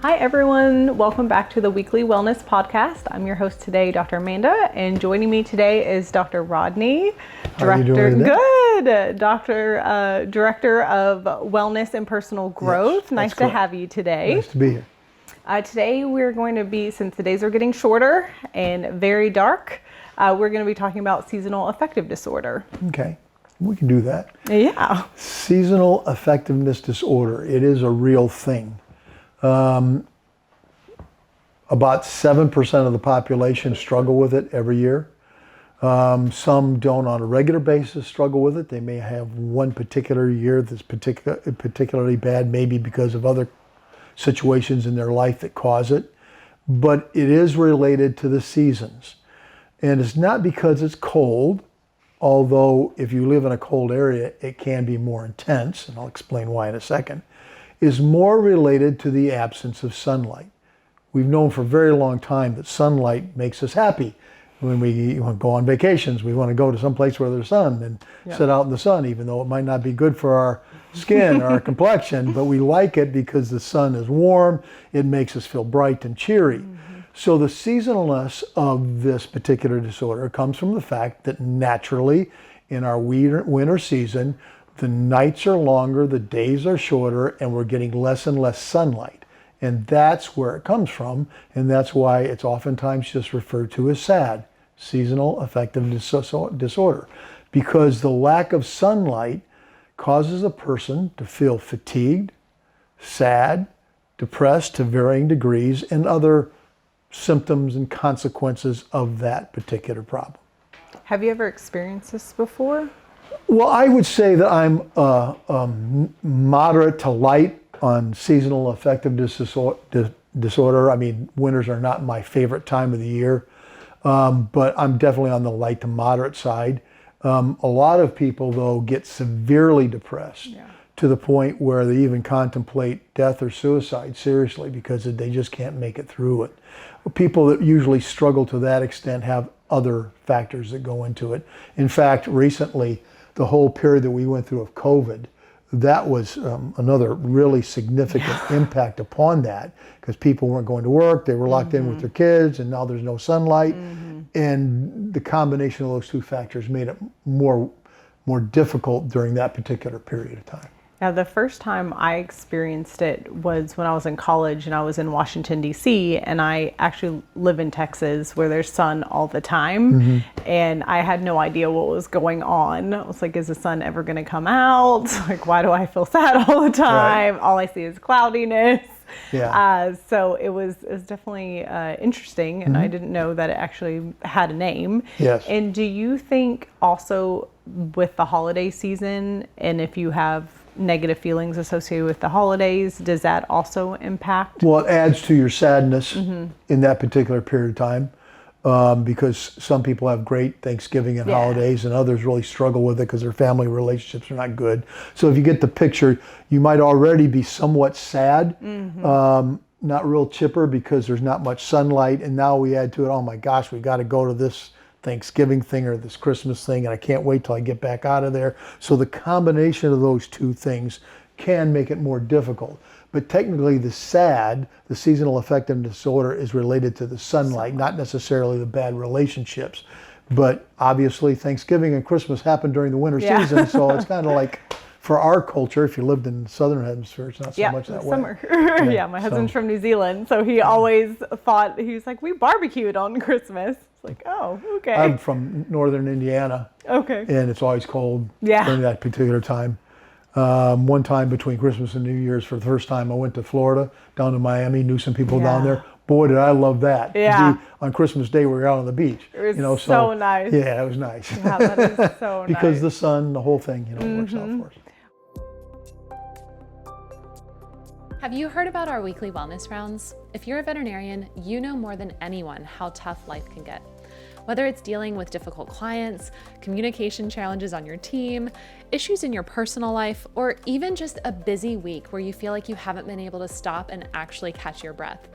Hi everyone, welcome back to the Weekly Wellness Podcast. I'm your host today, Dr. Amanda, and joining me today is Dr. Rodney, Director of Wellness and Personal Growth. Yes, nice to correct. have you today. Nice to be here. Today we're going to be, since the days are getting shorter and very dark, we're going to be talking about seasonal affective disorder. Okay, we can do that. Yeah. Seasonal affectiveness disorder, it is a real thing. About 7% of the population struggle with it every year. Some don't on a regular basis struggle with it. They may have one particular year that's particularly bad, maybe because of other situations in their life that cause it. But it is related to the seasons. And it's not because it's cold, although if you live in a cold area, it can be more intense, and I'll explain why in a second, is more related to the absence of sunlight. We've known for a very long time that sunlight makes us happy. When we want to go on vacations, we want to go to some place where there's sun and sit out in the sun, even though it might not be good for our skin or our complexion, but we like it because the sun is warm, it makes us feel bright and cheery. So the seasonalness of this particular disorder comes from the fact that naturally in our winter season, the nights are longer, the days are shorter, and we're getting less and less sunlight. And that's where it comes from, and that's why it's oftentimes just referred to as SAD, Seasonal Affective Disorder, because the lack of sunlight causes a person to feel fatigued, sad, depressed to varying degrees, and other symptoms and consequences of that particular problem. Have you ever experienced this before? Well, I would say that I'm moderate to light on seasonal affective disorder. I mean, winters are not my favorite time of the year, but I'm definitely on the light to moderate side. A lot of people, though, get severely depressed to the point where they even contemplate death or suicide seriously because they just can't make it through it. People that usually struggle to that extent have other factors that go into it. In fact, recently, the whole period that we went through of COVID, that was another really significant impact upon that because people weren't going to work, they were locked in with their kids, and now there's no sunlight. And the combination of those two factors made it more difficult during that particular period of time. Now, the first time I experienced it was when I was in college and I was in Washington, D.C., and I actually live in Texas where there's sun all the time. And I had no idea what was going on. I was like, is the sun ever going to come out? Like, why do I feel sad all the time? Right. All I see is cloudiness. Yeah. So it was definitely interesting, and I didn't know that it actually had a name. Yes. And do you think also with the holiday season, and if you have negative feelings associated with the holidays, does that also impact? Well, it adds to your sadness in that particular period of time because some people have great Thanksgiving and holidays, and others really struggle with it because their family relationships are not good. So if you get the picture, you might already be somewhat sad, not real chipper because there's not much sunlight, and now we add to it, oh my gosh, we got to go to this Thanksgiving thing or this Christmas thing, and I can't wait till I get back out of there. So the combination of those two things can make it more difficult. But technically the SAD, the seasonal affective disorder, is related to the sunlight, not necessarily the bad relationships. But obviously Thanksgiving and Christmas happen during the winter season, so it's kind of like, for our culture, if you lived in the southern hemisphere, it's not so much that way. Summer. My husband's from New Zealand, so he always thought, he was like, we barbecued on Christmas. It's like, oh, okay. I'm from northern Indiana. Okay. And it's always cold during that particular time. One time between Christmas and New Year's, for the first time, I went to Florida, down to Miami, knew some people down there. Boy, did I love that. On Christmas Day, we were out on the beach. It was so nice. Yeah, it was nice. Yeah, that is so nice. Because the sun, the whole thing, works out for us. Have you heard about our weekly wellness rounds? If you're a veterinarian, you know more than anyone how tough life can get. Whether it's dealing with difficult clients, communication challenges on your team, issues in your personal life, or even just a busy week where you feel like you haven't been able to stop and actually catch your breath.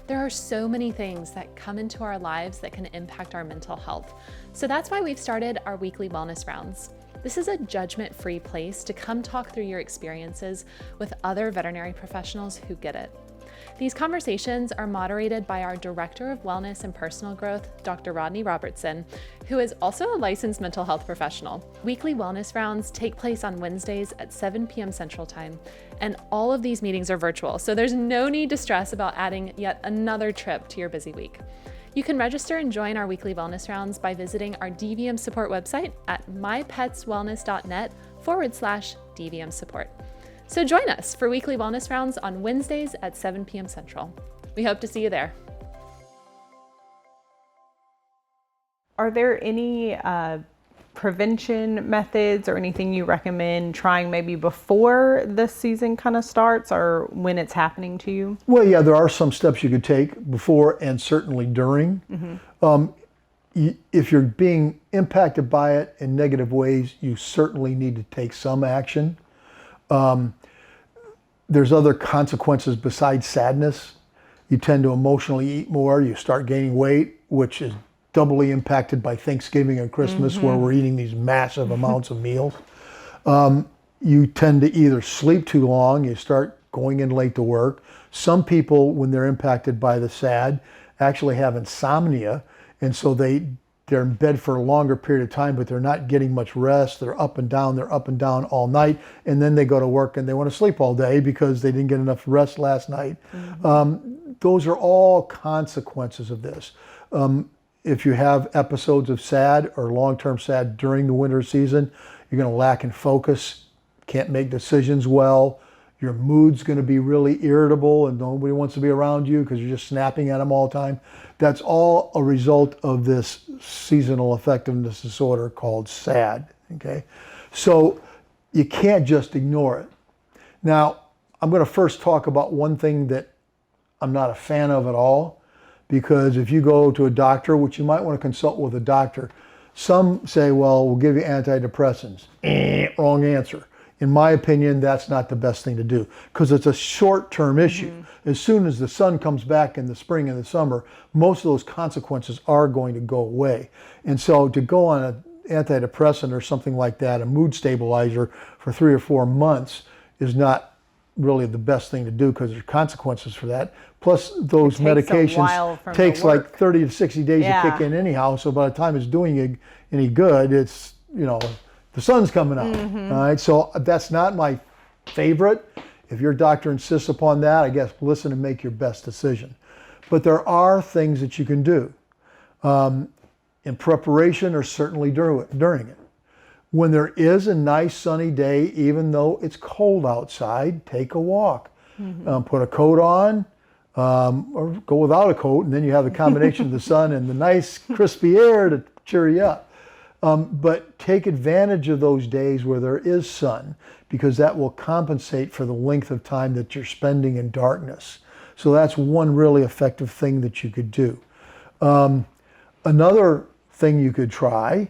There are so many things that come into our lives that can impact our mental health. So that's why we've started our weekly wellness rounds. This is a judgment-free place to come talk through your experiences with other veterinary professionals who get it. These conversations are moderated by our Director of Wellness and Personal Growth, Dr. Rodney Robertson, who is also a licensed mental health professional. Weekly wellness rounds take place on Wednesdays at 7 p.m. Central Time, and all of these meetings are virtual, so there's no need to stress about adding yet another trip to your busy week. You can register and join our weekly wellness rounds by visiting our DVM support website at mypetswellness.net/DVM support. So join us for weekly wellness rounds on Wednesdays at 7 p.m. Central. We hope to see you there. Are there any prevention methods or anything you recommend trying maybe before the season kind of starts or when it's happening to you? Well, yeah, there are some steps you could take before and certainly during. If you're being impacted by it in negative ways, you certainly need to take some action. There's other consequences besides sadness. You tend to emotionally eat more. You start gaining weight, which is doubly impacted by Thanksgiving and Christmas, where we're eating these massive amounts of meals. You tend to either sleep too long, you start going in late to work. Some people, when they're impacted by the SAD, actually have insomnia, and so they're in bed for a longer period of time, but they're not getting much rest. They're up and down all night, and then they go to work and they want to sleep all day because they didn't get enough rest last night. Those are all consequences of this. If you have episodes of SAD or long-term SAD during the winter season, you're going to lack in focus, can't make decisions well. Your mood's going to be really irritable and nobody wants to be around you because you're just snapping at them all the time. That's all a result of this seasonal affective disorder called SAD, okay? So you can't just ignore it. Now, I'm going to first talk about one thing that I'm not a fan of at all, because if you go to a doctor, which you might want to consult with a doctor, some say, well, we'll give you antidepressants. Wrong answer. In my opinion, that's not the best thing to do because it's a short-term issue. As soon as the sun comes back in the spring and the summer, most of those consequences are going to go away. And so to go on an antidepressant or something like that, a mood stabilizer for 3 or 4 months is not really the best thing to do because there's consequences for that. Plus those medications takes like 30 to 60 days to kick in anyhow. So by the time it's doing you any good, it's, you know, the sun's coming out. All right, so that's not my favorite. If your doctor insists upon that, I guess listen and make your best decision. But there are things that you can do in preparation or certainly during it. When there is a nice sunny day, even though it's cold outside, take a walk. Put a coat on or go without a coat, and then you have the combination of the sun and the nice crispy air to cheer you up. But take advantage of those days where there is sun, because that will compensate for the length of time that you're spending in darkness. So that's one really effective thing that you could do. Another thing you could try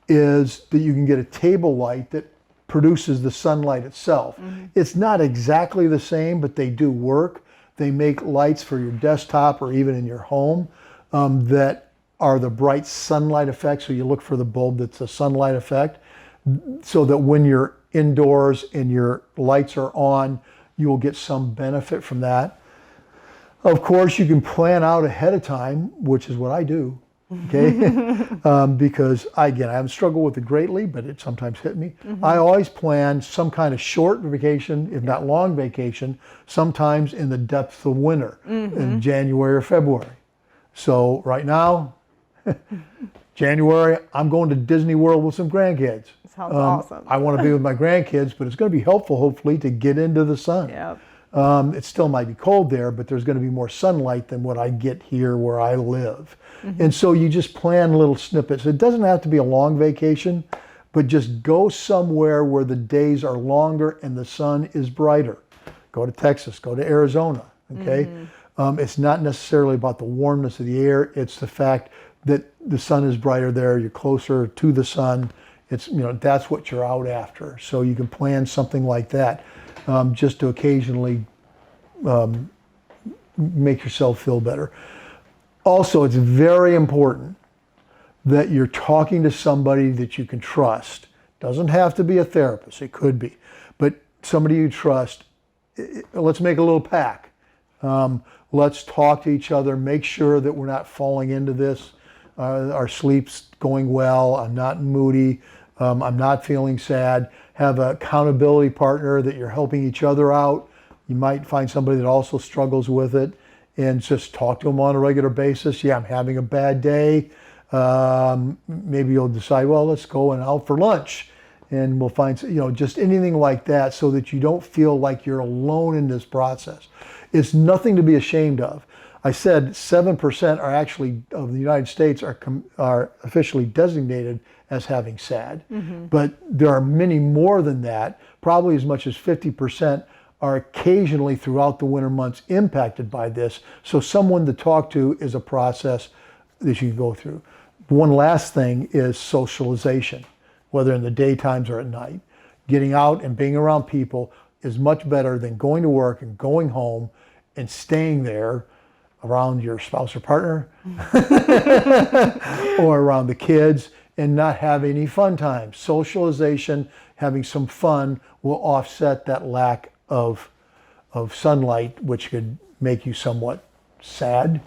is that you can get a table light that produces the sunlight itself. It's not exactly the same, but they do work. They make lights for your desktop or even in your home that are the bright sunlight effect. So you look for the bulb that's a sunlight effect, so that when you're indoors and your lights are on, you will get some benefit from that. Of course, you can plan out ahead of time, which is what I do. Okay, because I haven't struggled with it greatly, but it sometimes hit me. I always plan some kind of short vacation, if not long vacation, sometimes in the depths of winter, in January or February. So right now, January, I'm going to Disney World with some grandkids. Sounds awesome. I want to be with my grandkids, but it's going to be helpful, hopefully, to get into the sun. Yep. It still might be cold there, but there's going to be more sunlight than what I get here where I live. And so you just plan little snippets. It doesn't have to be a long vacation, but just go somewhere where the days are longer and the sun is brighter. Go to Texas, go to Arizona, okay? It's not necessarily about the warmness of the air. It's the fact that the sun is brighter there. You're closer to the sun. It's, you know, that's what you're out after. So you can plan something like that just to occasionally make yourself feel better. Also, it's very important that you're talking to somebody that you can trust. Doesn't have to be a therapist, it could be, but somebody you trust. Let's make a little pact. Let's talk to each other, make sure that we're not falling into this. Our sleep's going well, I'm not moody, I'm not feeling sad. Have an accountability partner that you're helping each other out. You might find somebody that also struggles with it, and just talk to them on a regular basis. Yeah, I'm having a bad day. Maybe you'll decide, well, let's go out for lunch, and we'll find, just anything like that, so that you don't feel like you're alone in this process. It's nothing to be ashamed of. I said 7% are actually of the United States are officially designated as having SAD, but there are many more than that. Probably as much as 50% are occasionally throughout the winter months impacted by this. So someone to talk to is a process that you can go through. One last thing is socialization, whether in the daytimes or at night. Getting out and being around people is much better than going to work and going home and staying there around your spouse or partner or around the kids and not have any fun times. Socialization, having some fun, will offset that lack of sunlight, which could make you somewhat sad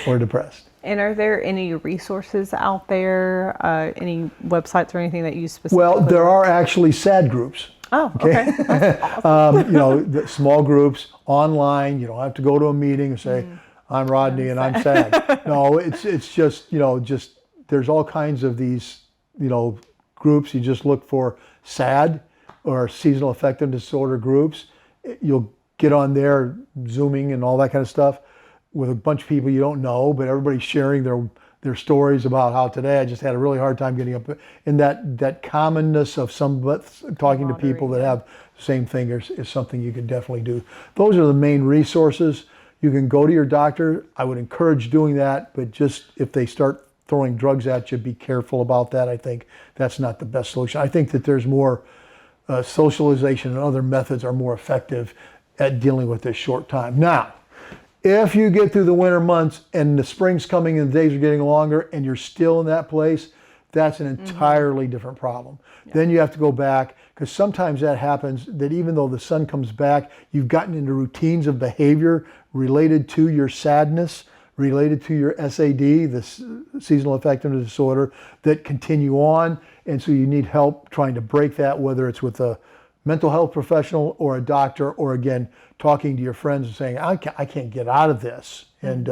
or depressed. And are there any resources out there, any websites or anything that you specifically? Well, there are actually SAD groups. Oh, okay. That's awesome. The small groups online. You don't have to go to a meeting and say, I'm Rodney and I'm sad. No, it's just, there's all kinds of these, groups. You just look for SAD or Seasonal Affective Disorder groups. You'll get on there, Zooming and all that kind of stuff, with a bunch of people you don't know, but everybody's sharing their stories about how today I just had a really hard time getting up. And that commonness of talking to people that have the same thing is something you can definitely do. Those are the main resources. You can go to your doctor. I would encourage doing that, but just if they start throwing drugs at you, be careful about that. I think that's not the best solution. I think that there's more socialization and other methods are more effective at dealing with this short time. Now, if you get through the winter months and the spring's coming and the days are getting longer and you're still in that place, that's an entirely different problem. Yeah. Then you have to go back, because sometimes that happens, that even though the sun comes back, you've gotten into routines of behavior related to your sadness, related to your SAD, this Seasonal Affective Disorder, that continue on. And so you need help trying to break that, whether it's with a mental health professional or a doctor, or again, talking to your friends and saying, I can't get out of this, and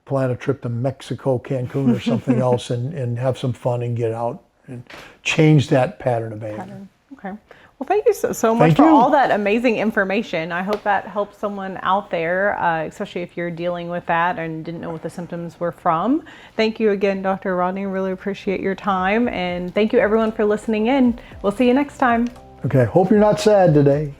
plan a trip to Mexico, Cancun or something else, and have some fun and get out and change that pattern of behavior. Okay. Well, thank you so much for all that amazing information. I hope that helps someone out there, especially if you're dealing with that and didn't know what the symptoms were from. Thank you again, Dr. Rodney. Really appreciate your time. And thank you everyone for listening in. We'll see you next time. Okay, hope you're not sad today.